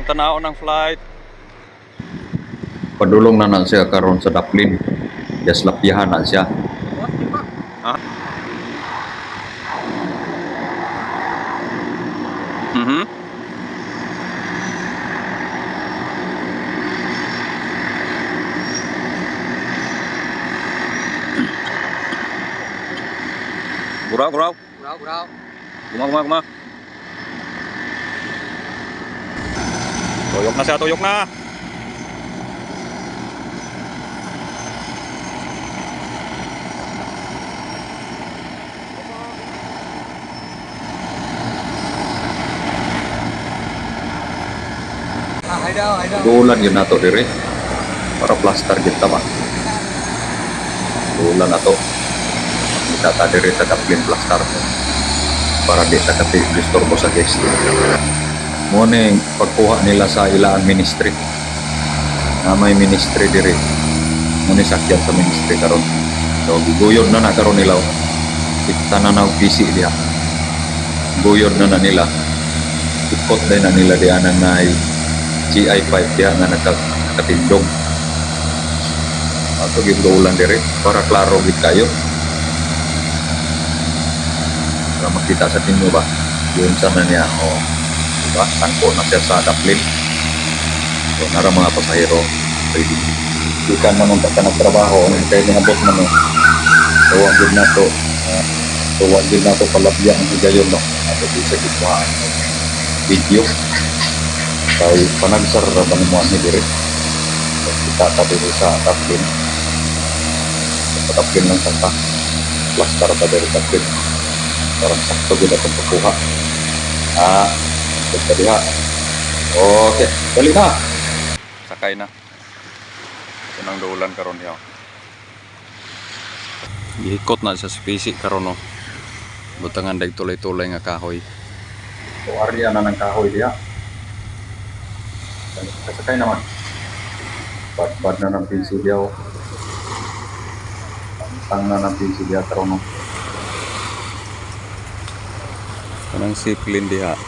tanaw ng flight. Padulong na siya karon sa Daplin. Yaslapyahan na siya. Guraw. Guraw. Guma. Tuyok na siya, tuyok na. Hay daw. Tulan yun nato dire. Para plaster kita ba. Tulan na to. Kita ta dire sa Daplin plaster. Para di ta disturbo sa guest. Mo ning pagkuha nila sa ilang ministry. Na may ministry dire. Mo ni sakyan sa ministry karon. So guyod na karon nila. Kita na PC diha. Guyod na nila. Ikot din na nila diha na GI5 diha nga nakatindog. Ato gigulan dire para klaro gid kayo. Para makita sa tinyo ba yun sana niya diba sangko na siya sa Daplin. So nara mga pasahero ready ikan naman ta nagtrabaho ang kay niabot man so wag gid nato palabyan ang higayon no ato sa gitwa video kay panagsar ra bang mo ni dire kita ta dire sa Daplin lang santa plaster ta dire Daplin parang sakto gid ang pagkuha ito diha. Okay, dali na. Sakay na. Ito nang dulan karon diha. Gihikot na sa PC karon no. Butangan dag tulay-tulay nga kahoy. So area na ng kahoy diha. Kasakay naman. Bad na ng PC diha. Tang na ng PC diha karon no. Kanang siplin diha.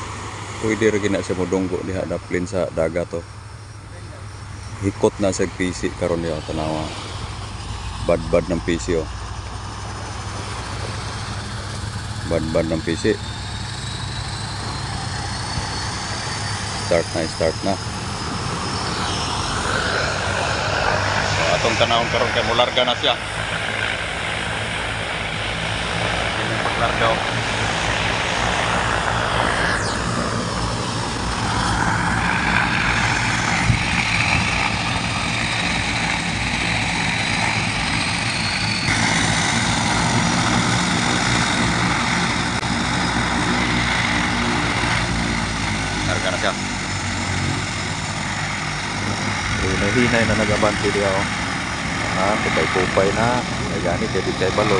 Pwede rin na siya modonggo diha Daplin sa dagat to. Hikot na sa PC karon diha tanawa. Bad ng PC oh. Bad ng PC. Start na. So, atong tanawon karon kay mularga na siya. Ini paglarga oh. Larga na siya. Hinay na nagabante diya oh. Kupay na. Ay gani kay di kay balon.